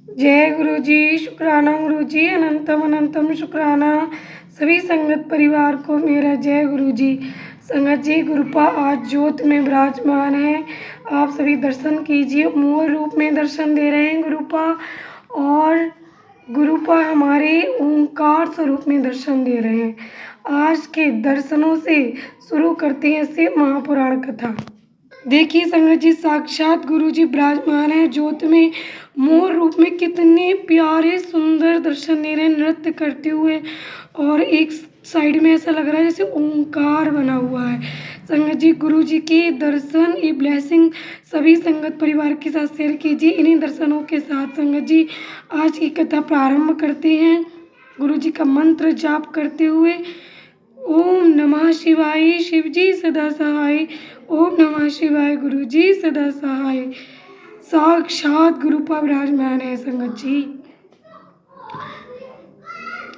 जय गुरु जी। शुक्राना गुरु जी, अनंतम अनंतम शुक्राना। सभी संगत परिवार को मेरा जय गुरु जी। संगत जी, गुरुपा आज ज्योत में विराजमान है। आप सभी दर्शन कीजिए। मूल रूप में दर्शन दे रहे हैं गुरुपा, और गुरुपा हमारे ओंकार स्वरूप में दर्शन दे रहे हैं। आज के दर्शनों से शुरू करते हैं शिव महापुराण कथा। देखिए संगत जी, साक्षात गुरु जी विराजमान है ज्योत में। मोर रूप में कितने प्यारे सुंदर दर्शन दे रहे हैं नृत्य करते हुए, और एक साइड में ऐसा लग रहा है जैसे ओंकार बना हुआ है। संगत जी, गुरु जी के दर्शन, ये ब्लेसिंग सभी संगत परिवार के साथ शेयर कीजिए। इन्हीं दर्शनों के साथ संगत जी आज की कथा प्रारंभ करते हैं गुरु जी का मंत्र जाप करते हुए। ओम नमः शिवाय, शिव जी सदा सहाय। ओम नमः शिवाय, गुरु जी सदा सहाय। साक्षात गुरुपा विराजमान है संगत जी।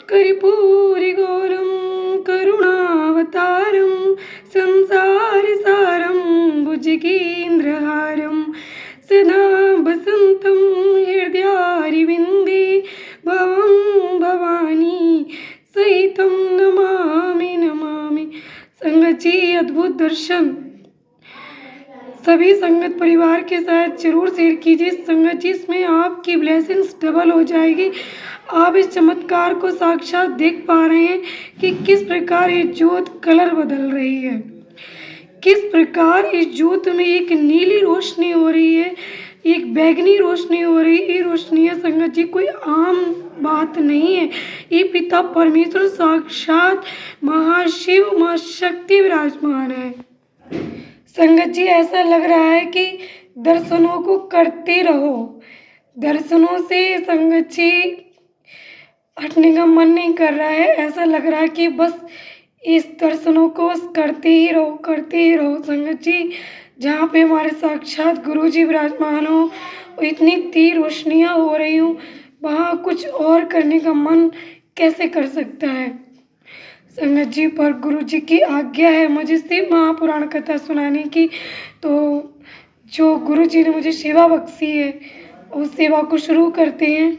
कर्पूरी गौरम करुणावतारम संसार सारम भुजगेन्द्रहारम सदा बसंतम हृदयारविंदे भवं भवानी सहितम नमामि नमामि। संगत जी, अद्भुत दर्शन सभी संगत परिवार के साथ जरूर शेयर कीजिए। संगत जी, इसमें आपकी ब्लेसिंग्स डबल हो जाएगी। आप इस चमत्कार को साक्षात देख पा रहे हैं कि किस प्रकार ये ज्योत कलर बदल रही है, किस प्रकार इस ज्योत में एक नीली रोशनी हो रही है, एक बैगनी रोशनी हो रही है। ये रोशनी है संगत जी, कोई आम बात नहीं है। ये पिता परमेश्वर साक्षात महाशिव मां शक्ति विराजमान है। संगत जी, ऐसा लग रहा है कि दर्शनों को करते रहो। दर्शनों से संगत जी हटने का मन नहीं कर रहा है। ऐसा लग रहा है कि बस इस दर्शनों को बस करते ही रहो, करते ही रहो। संगत जी, जहाँ पे हमारे साक्षात गुरु जी विराजमान हो, इतनी तीव्र रोशनियाँ हो रही हूँ, वहाँ कुछ और करने का मन कैसे कर सकता है। संगत जी, पर गुरु जी की आज्ञा है मुझे शिव महापुराण कथा सुनाने की, तो जो गुरु जी ने मुझे सेवा बख्शी है उस सेवा को शुरू करते हैं।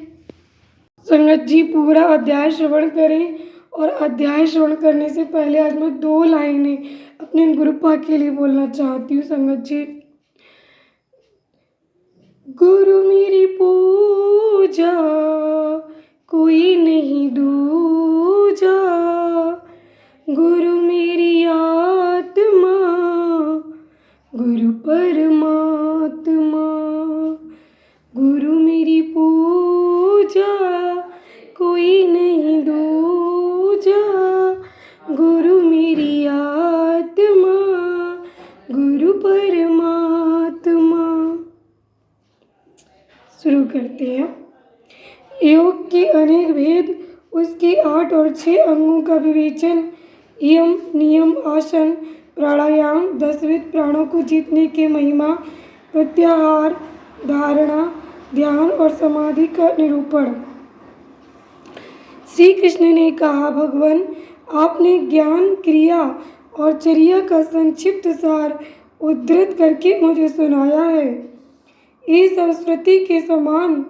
संगत जी, पूरा अध्याय श्रवण करें, और अध्याय श्रवण करने से पहले आज मैं 2 लाइनें अपने गुरुपा के लिए बोलना चाहती हूँ। संगत जी, गुरु मेरी पूजा कोई नहीं दूजा, गुरु मेरी आत्मा गुरु परमात्मा, गुरु मेरी पूजा कोई नहीं दूजा, गुरु मेरी आत्मा गुरु परमात्मा। शुरू करते हैं। योग के अनेक भेद, उसके 8 और 6 अंगों का विवेचन, यम नियम आसन प्राणायाम 10 विध प्राणों को जीतने की महिमा, प्रत्याहार धारणा ध्यान और समाधि का निरूपण। श्री कृष्ण ने कहा, भगवान आपने ज्ञान क्रिया और चर्या का संक्षिप्त सार उद्धृत करके मुझे सुनाया है। ये सरस्वती के समान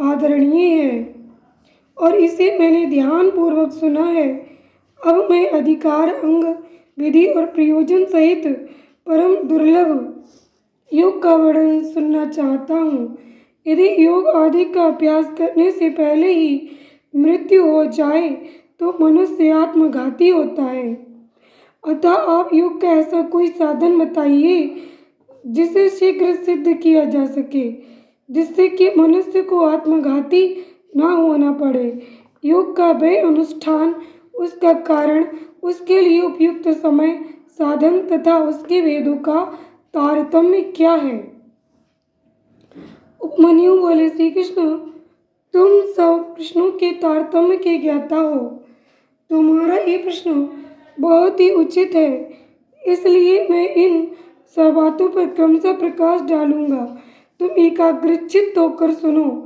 आदरणीय है और इसे मैंने ध्यान पूर्वक सुना है। अब मैं अधिकार अंग विधि और प्रयोजन सहित परम दुर्लभ योग का वर्णन सुनना चाहता हूँ। यदि योग आदि का अभ्यास करने से पहले ही मृत्यु हो जाए तो मनुष्य आत्मघाती होता है। अतः आप योग का ऐसा कोई साधन बताइए जिसे शीघ्र सिद्ध किया जा सके, जिससे कि मनुष्य को आत्मघाती ना होना पड़े। योग का वह अनुष्ठान, उसका कारण, उसके लिए उपयुक्त समय, साधन तथा उसके भेदों का तारतम्य क्या है। उपमन्यु बोले, श्री कृष्ण तुम सब प्रश्नों के तारतम्य के ज्ञाता हो। तुम्हारा ये प्रश्न बहुत ही उचित है, इसलिए मैं इन सब बातों पर क्रमशः प्रकाश डालूंगा। तुम एकाग्रचित्त होकर सुनो।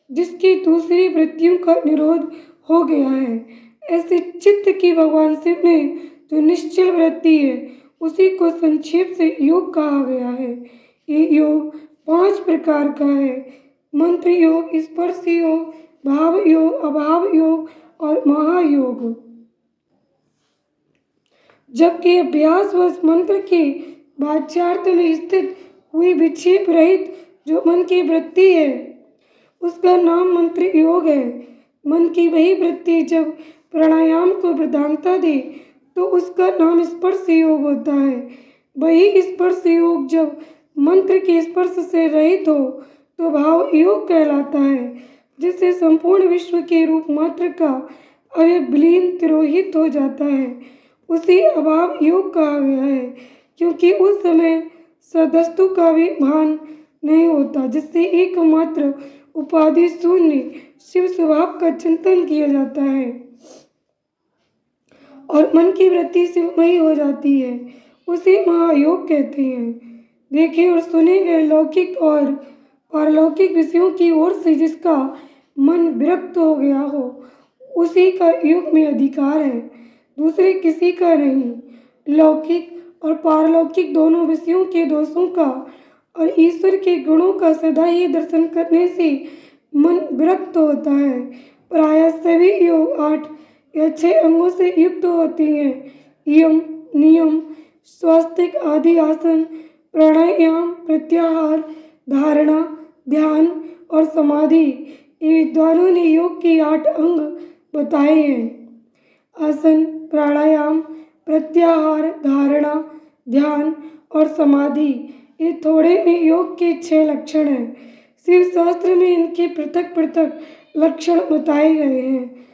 जिसकी दूसरी वृत्तियों का निरोध हो गया है, ऐसे चित्त की भगवान शिव ने जो निश्चल वृत्ति है उसी को संक्षेप से योग कहा गया है। ये योग 5 प्रकार का है। मंत्र योग, स्पर्श योग, भाव योग, अभाव योग और महायोग। जबकि अभ्यासवश मंत्र के वाच्यार्थ में स्थित हुई विक्षेप रहित जो मन की वृत्ति है उसका नाम मंत्र योग है। मन की वही वृत्ति जब प्राणायाम को प्रधानता दे तो उसका नाम स्पर्श योग होता है। वही स्पर्श योग जब मंत्र के स्पर्श से रहित हो तो भाव योग कहलाता है, जिससे संपूर्ण विश्व के रूप मात्र का अवयव विलीन तिरोहित हो जाता है। उसे अभाव योग कहा गया है, क्योंकि उस समय सदस्तु का भी भान नहीं होता, जिससे एकमात्र उपाधि शून्य शिव स्वभाव का चिंतन किया जाता है और मन की वृत्ति शिवमयी हो जाती है। उसे महायोग कहते हैं। देखे और सुने गए लौकिक और पारलौकिक विषयों की ओर से जिसका मन विरक्त हो गया हो उसी का योग में अधिकार है, दूसरे किसी का नहीं। लौकिक और पारलौकिक दोनों विषयों के दोषों का और ईश्वर के गुणों का सदा ही दर्शन करने से मन विरक्त होता है। प्रायः सभी योग 8 या 6 अंगों से युक्त होते हैं। यम, नियम, स्वास्तिक आदि आसन, प्राणायाम, प्रत्याहार, धारणा, ध्यान और समाधि, ये विद्वानों ने योग के 8 अंग बताए हैं। आसन, प्राणायाम, प्रत्याहार, धारणा, ध्यान और समाधि, ये थोड़े में योग के 6 लक्षण हैं। शिव शास्त्र में इनके पृथक पृथक लक्षण बताए गए हैं।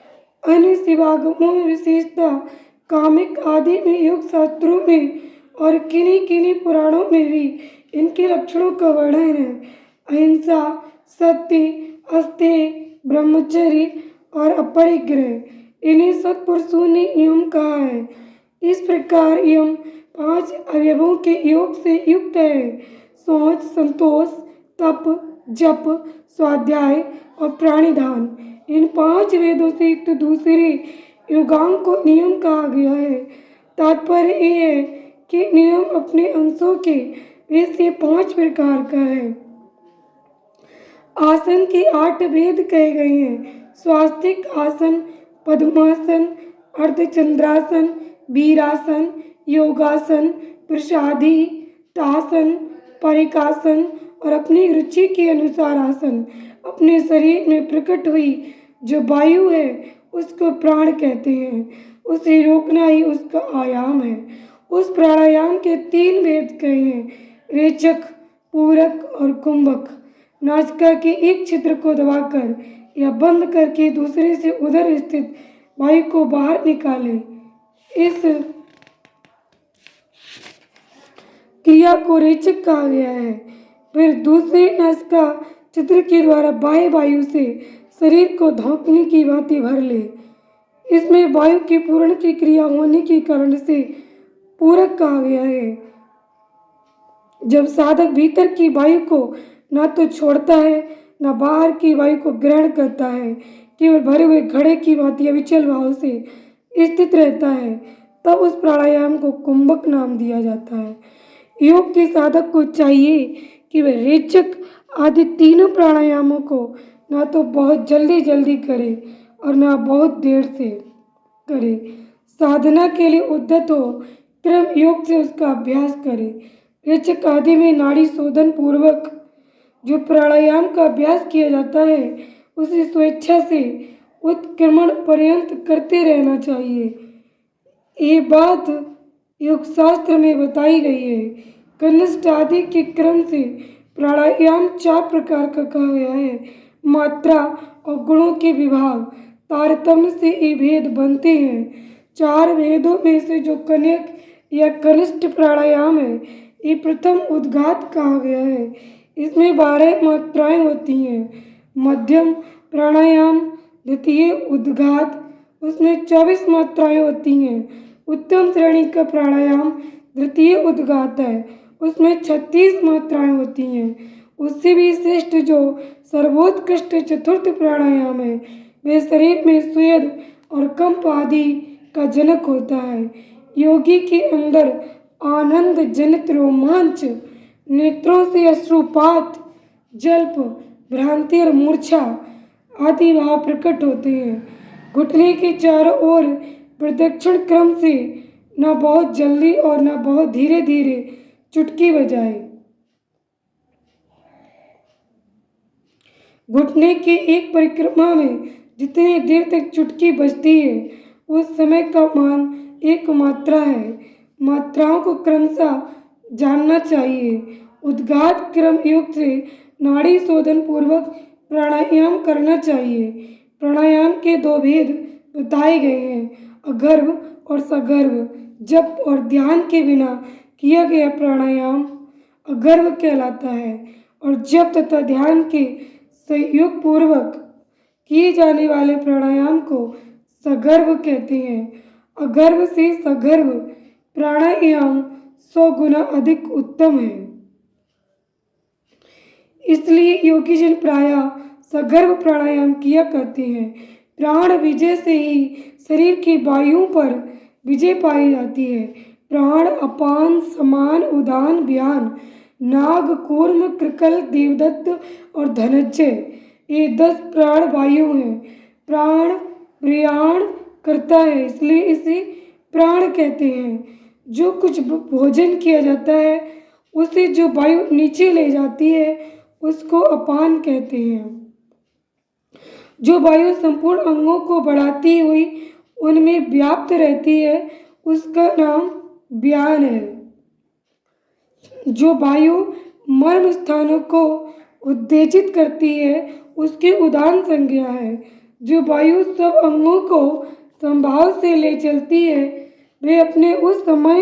अन्य शिवागमों में विशेषता कामिक आदि में, योग शास्त्रों में और किन्हीं किन्हीं पुराणों में भी इनके लक्षणों का वर्णन है। अहिंसा, सत्य, अस्तेय, ब्रह्मचर्य और अपरिग्रह, इन्हें सत्पुरुषों ने यम कहा है। इस प्रकार यम 5 अवयवों के योग से युक्त है। शौच, संतोष, तप, जप, स्वाध्याय और प्राणिधान, इन 5 वेदों से युक्त दूसरे योगांग को नियम कहा गया है। तात्पर्य ये है कि नियम अपने अंशों के भेद से 5 प्रकार का है। आसन के 8 भेद कहे गए हैं। स्वास्तिक आसन, पद्मासन, अर्धचंद्रासन, वीरासन, योगासन, प्रसादी, तासन, परिकासन और अपनी रुचि के अनुसार आसन। अपने शरीर में प्रकट हुई जो वायु है उसको प्राण कहते हैं। उसे रोकना ही उसका आयाम है। उस प्राणायाम के 3 भेद कहे हैं, रेचक, पूरक और कुंभक। नासिका के एक छिद्र को दबाकर या बंद करके दूसरे से उधर स्थित वायु को बाहर निकालें। इस क्रिया को रेचक कहा गया है। फिर दूसरे नासिका छिद्र के द्वारा बाह्य वायु से शरीर को धौंकने की भांति भर ले। इसमें वायु की पूर्ण की क्रिया होने के कारण से पूरक कहा गया है। जब साधक भीतर की वायु को न तो छोड़ता है न बाहर की वायु को ग्रहण करता है, केवल भरे हुए घड़े की भांति अविचल भाव से स्थित रहता है, तब उस प्राणायाम को कुंभक नाम दिया जाता है। योग के साधक को चाहिए कि वह रेचक आदि तीनों प्राणायामों को ना तो बहुत जल्दी करे और ना बहुत देर से करे। साधना के लिए उद्यत हो क्रम योग से उसका अभ्यास करे। रेचक आदि में नाड़ी शोधन पूर्वक जो प्राणायाम का अभ्यास किया जाता है उसे स्वेच्छा से उत्क्रमण पर्यंत करते रहना चाहिए। ये बात योग शास्त्र में बताई गई है। कनिष्ठ आदि के क्रम से प्राणायाम 4 प्रकार का कहा गया है। मात्रा और गुणों के विभाग तारतम्य से ये भेद बनते हैं। 4 भेदों में से जो कन्यक या कनिष्ठ प्राणायाम है ये प्रथम उद्गात कहा गया है। इसमें 12 मात्राएं होती हैं। मध्यम प्राणायाम द्वितीय उद्गात, उसमें 24 मात्राएं होती हैं। उत्तम श्रेणी का प्राणायाम द्वितीय उद्गात है, उसमें 36 मात्राएं होती हैं। उससे भी श्रेष्ठ जो सर्वोत्कृष्ट चतुर्थ प्राणायाम है वे शरीर में स्वेद और कंप आदि का जनक होता है। योगी के अंदर आनंद जनित रोमांच, नेत्रों से अश्रुपात, जल्प, भ्रांति और मूर्छा आदि भाव प्रकट होते हैं। घुटने के चारों ओर प्रदक्षिण क्रम से न बहुत जल्दी और न बहुत धीरे धीरे चुटकी बजाए। घुटने के एक परिक्रमा में जितनी देर तक चुटकी बजती है उस समय का मान एक मात्रा है। मात्राओं को क्रमशः जानना चाहिए। उद्गात क्रम युक्त से नाड़ी शोधन पूर्वक प्राणायाम करना चाहिए। प्राणायाम के दो भेद बताए गए हैं, अगर्भ और सगर्भ। जप और ध्यान के बिना किया गया प्राणायाम अगर्भ कहलाता है और जप तथा ध्यान के संयोग पूर्वक किए जाने वाले प्राणायाम को सगर्भ कहते हैं। अगर्भ से सगर्भ प्राणायाम 100 गुना अधिक उत्तम है। इसलिए योगी जन प्रायः सगर्भ प्राणायाम किया करते हैं। प्राण विजय से ही शरीर की वायुओं पर विजय पाई जाती है। प्राण, अपान, समान, उदान, व्यान, नाग, कूर्म, कृकल, देवदत्त और धनंजय, ये 10 प्राण वायु हैं। प्राण प्रयाण करता है, इसलिए इसे प्राण कहते हैं। जो कुछ भोजन किया जाता है उसे जो वायु नीचे ले जाती है उसको अपान कहते हैं। जो वायु संपूर्ण अंगों को बढ़ाती हुई उनमें व्याप्त रहती है उसका नाम व्यान है। जो वायु मर्म स्थानों को उत्तेजित करती है उसकी उदान संज्ञा है। जो वायु सब अंगों को संभाव से ले चलती है वे अपने उस समय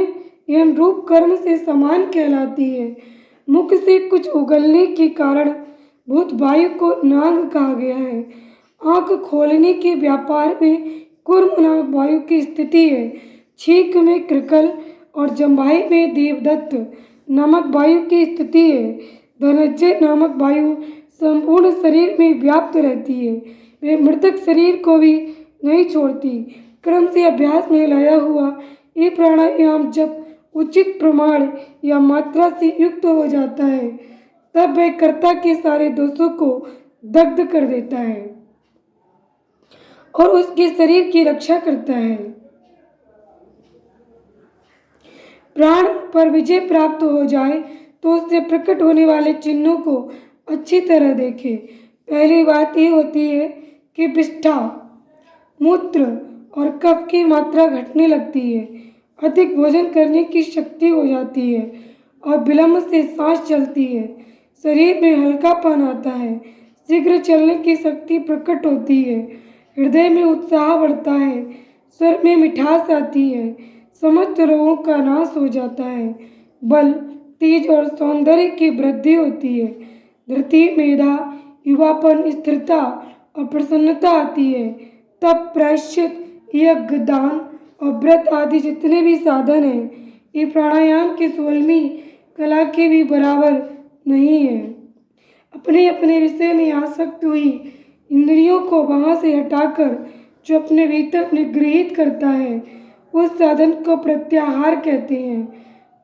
एवं रूप कर्म से समान कहलाती है। मुख से कुछ उगलने के कारण भूत वायु को नाग कहा गया है। आंख खोलने के व्यापार में कूर्म नामक वायु की स्थिति है। छींक में कृकल और जम्भाई में देवदत्त नामक वायु की स्थिति है। धनंजय नामक वायु संपूर्ण शरीर में व्याप्त रहती है। वे मृतक शरीर को भी नहीं छोड़ती। क्रम से अभ्यास में लाया हुआ ये प्राणायाम जब उचित प्रमाण या मात्रा से युक्त हो जाता है तब वह कर्ता के सारे दोषों को दग्ध कर देता है और उसके शरीर की रक्षा करता है। प्राण पर विजय प्राप्त हो जाए तो उससे प्रकट होने वाले चिन्हों को अच्छी तरह देखें। पहली बात ये होती है कि विष्ठा, मूत्र और कफ की मात्रा घटने लगती है। अधिक भोजन करने की शक्ति हो जाती है और विलंब से सांस चलती है। शरीर में हल्कापन आता है। शीघ्र चलने की शक्ति प्रकट होती है। हृदय में उत्साह बढ़ता है। स्वर में मिठास आती है। समस्त रोगों का नाश हो जाता है। बल, तेज और सौंदर्य की वृद्धि होती है। धृति, मेधा, युवापन, स्थिरता और प्रसन्नता आती है। तब प्रायश्चित, यज्ञ, दान और व्रत आदि जितने भी साधन हैं ये प्राणायाम की 16वीं कला के भी बराबर नहीं है। अपने अपने विषय में आसक्त हुई इंद्रियों को वहाँ से हटाकर जो अपने भीतर निगृहित करता है उस साधन को प्रत्याहार कहते हैं।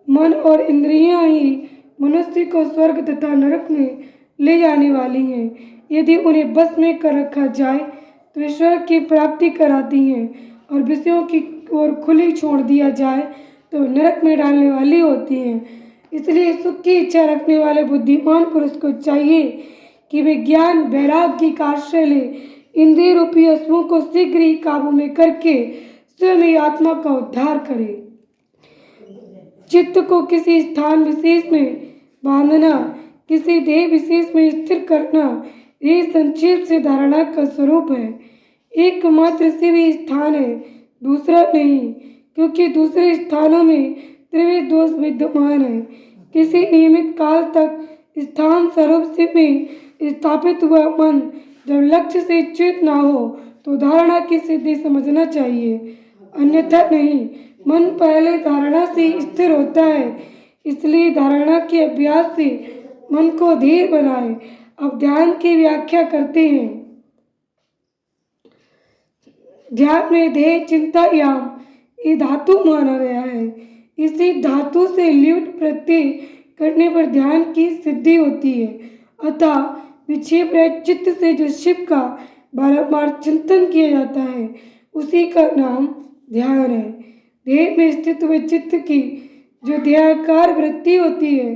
मन और इंद्रियां ही मनुष्य को स्वर्ग तथा नरक में ले जाने वाली हैं। यदि उन्हें बस में कर रखा जाए तो ईश्वर की प्राप्ति कराती हैं और विषयों की ओर खुली छोड़ दिया जाए तो नरक में डालने वाली होती हैं। इसलिए सुख की इच्छा रखने वाले बुद्धिमान पुरुष को चाहिए कि वे ज्ञान वैराग्य का आश्रय ले इंद्रिय रूपी अश्वों को शीघ्र ही काबू में करके स्वयं आत्मा का उद्धार करे। चित्त को किसी स्थान विशेष में बांधना, किसी देह विशेष में स्थिर करना, ये संक्षेप से धारणा का स्वरूप है। एकमात्र से भी स्थान है, दूसरा नहीं, क्योंकि दूसरे स्थानों में त्रिविध दोष विद्यमान है। किसी नियमित काल तक स्थान स्वरूप से में स्थापित हुआ मन जब लक्ष्य से च्युत ना हो तो धारणा की सिद्धि समझना चाहिए, अन्यथा नहीं। मन पहले धारणा से स्थिर होता है, इसलिए धारणा के अभ्यास से मन को धीर बनाए। अब ध्यान की व्याख्या करते हैं। ध्यान में ध्येय, चिंता, याम ये धातु माना गया है। इसी धातु से ल्युट प्रत्यय करने पर ध्यान की सिद्धि होती है। अतः विक्षेप रहित चित्त से जो शिव का बारंबार चिंतन किया जाता है उसी का नाम ध्यान है। देह में स्थित हुए चित्त की जो ध्याकार वृत्ति होती है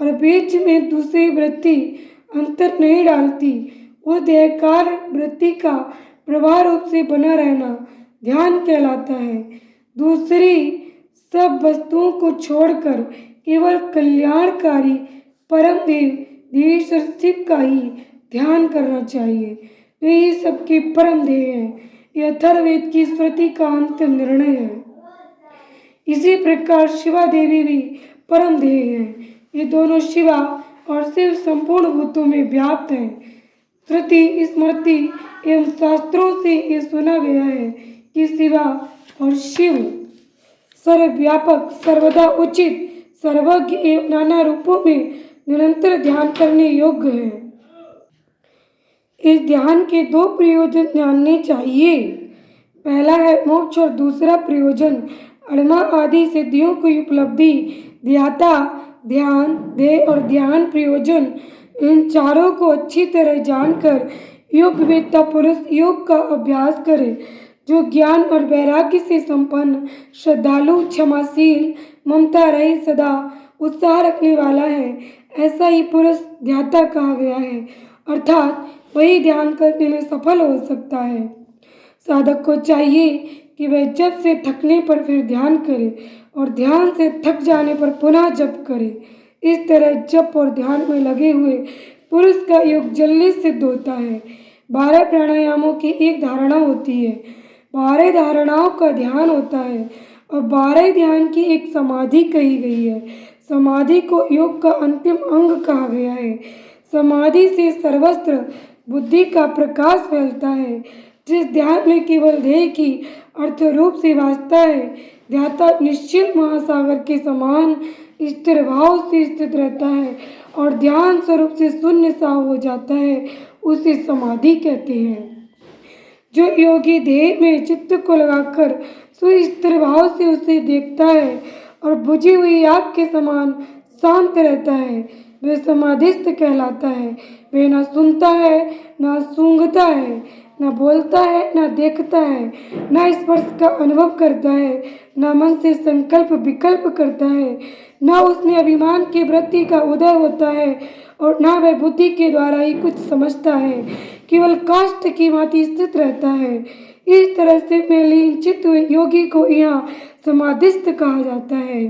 और बीच में दूसरी वृत्ति अंतर नहीं डालती, वो ध्याकार वृत्ति का प्रवाह रूप से बना रहना ध्यान कहलाता है। दूसरी सब वस्तुओं को छोड़कर केवल कल्याणकारी परम देव देवेश्वर शिव का ही ध्यान करना चाहिए। वे ही सबके परम देव हैं। यह अथर्ववेद की स्मृति का अंतिम निर्णय है। इसी प्रकार शिवा देवी भी परम देव हैं। ये दोनों शिवा और शिव संपूर्ण भूतों में व्याप्त हैं। श्रुति, स्मृति एवं शास्त्रों से ये सुना गया है कि शिवा और शिव सर्वव्यापक, सर्वदा उचित, सर्वज्ञ एवं नाना रूपों में निरंतर ध्यान करने योग्य हैं। इस ध्यान के दो प्रयोजन जानने चाहिए। पहला है मोक्ष और दूसरा प्रयोजन अणमा आदि सिद्धियों की उपलब्धि। ध्याता, ध्यान, ध्येय और ध्यान प्रयोजन, इन चारों को अच्छी तरह जानकर योगवेत्ता पुरुष योग का अभ्यास करे। जो ज्ञान और वैराग्य से संपन्न, श्रद्धालु, क्षमाशील, ममता रहित, सदा उत्साह रखने वाला है, ऐसा ही पुरुष ध्याता कहा गया है। अर्थात वही ध्यान करने में सफल हो सकता है। साधक को चाहिए कि वह जप से थकने पर फिर ध्यान करे और ध्यान से थक जाने पर पुनः जप करे। इस तरह जप और ध्यान में लगे हुए पुरुष का योग जल्दी सिद्ध होता है। 12 प्राणायामों की एक धारणा होती है, 12 धारणाओं का ध्यान होता है और 12 ध्यान की एक समाधि कही गई है। समाधि को योग का अंतिम अंग कहा गया है। समाधि से सर्वत्र बुद्धि का प्रकाश फैलता है। जिस ध्यान में केवल ध्येय की अर्थ रूप से वास्ता है, ध्याता निश्चल महासागर के समान स्थिर भाव से स्थित रहता है और ध्यान स्वरूप से शून्य सा हो जाता है, उसे समाधि कहते हैं। जो योगी ध्येय में चित्त को लगाकर सुस्थिर भाव से उसे देखता है और बुझी हुई आग के समान शांत रहता है, वह समाधिस्थ कहलाता है। वह न सुनता है, न सूंघता है, न बोलता है, न देखता है, न स्पर्श का अनुभव करता है, न मन से संकल्प विकल्प करता है, न उसमें अभिमान की वृत्ति का उदय होता है और न वह बुद्धि के द्वारा ही कुछ समझता है, केवल काष्ठ की भांति स्थित रहता है। इस तरह से में लीन चित्त हुए योगी को यहाँ समाधिस्थ कहा जाता है।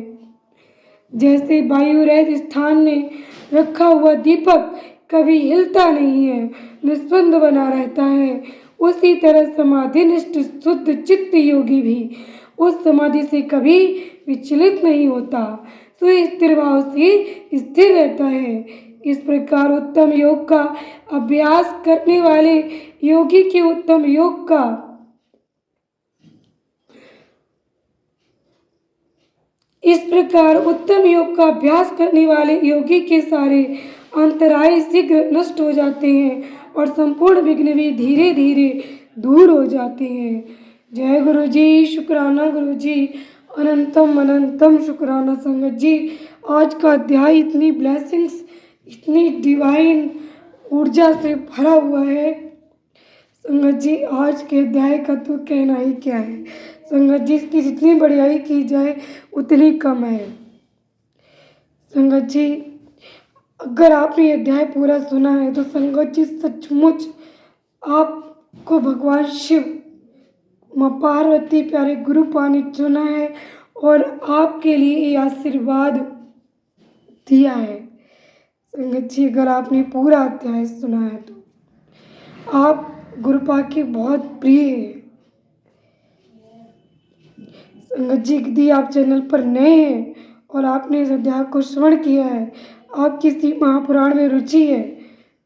जैसे वायु रहित स्थान में रखा हुआ दीपक कभी हिलता नहीं है, निस्पंद बना रहता है, उसी तरह समाधिनिष्ठ शुद्ध चित्त योगी भी उस समाधि से कभी विचलित नहीं होता, सुस्थिर भाव से स्थिर रहता है। इस प्रकार उत्तम योग का अभ्यास करने वाले योगी के उत्तम योग का इस प्रकार उत्तम योग का अभ्यास करने वाले योगी के सारे अंतराय शीघ्र नष्ट हो जाते हैं और संपूर्ण विघ्न भी धीरे धीरे दूर हो जाते हैं। जय गुरु जी, शुक्राना गुरु जी, अनंतम अनंतम शुक्राना संगत जी। आज का अध्याय इतनी ब्लेसिंग्स, इतनी डिवाइन ऊर्जा से भरा हुआ है संगत जी। आज के अध्याय का तो कहना ही क्या है संगत जी, इसकी जितनी बढ़ियाई की जाए उतनी कम है संगत जी। अगर आपने अध्याय पूरा सुना है तो संगत जी सचमुच आपको भगवान शिव, माँ पार्वती, प्यारे गुरु पानी चुना है और आपके लिए ये आशीर्वाद दिया है संगत जी। अगर आपने पूरा अध्याय सुना है तो आप गुरुपा के बहुत प्रिय हैं संगत जी। यदि आप चैनल पर नए हैं और आपने इस अध्याय को श्रवण किया है, आप किसी महापुराण में रुचि है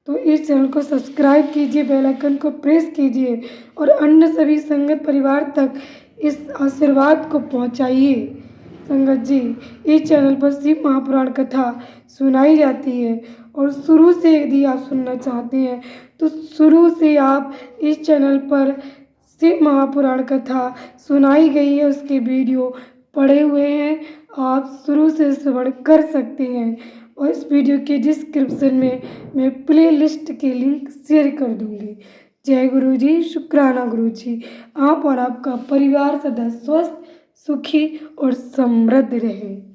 तो इस चैनल को सब्सक्राइब कीजिए, बेल आइकन को प्रेस कीजिए और अन्य सभी संगत परिवार तक इस आशीर्वाद को पहुंचाइए संगत जी। इस चैनल पर शिव महापुराण कथा सुनाई जाती है और शुरू से यदि आप सुनना चाहते हैं तो शुरू से आप इस चैनल पर शिव महापुराण कथा सुनाई गई है, उसके वीडियो पड़े हुए हैं, आप शुरू से श्रवण कर सकते हैं और इस वीडियो के डिस्क्रिप्शन में मैं प्लेलिस्ट के लिंक शेयर कर दूंगी। जय गुरु जी, शुक्राना गुरु जी। आप और आपका परिवार सदा स्वस्थ, सुखी और समृद्ध रहे।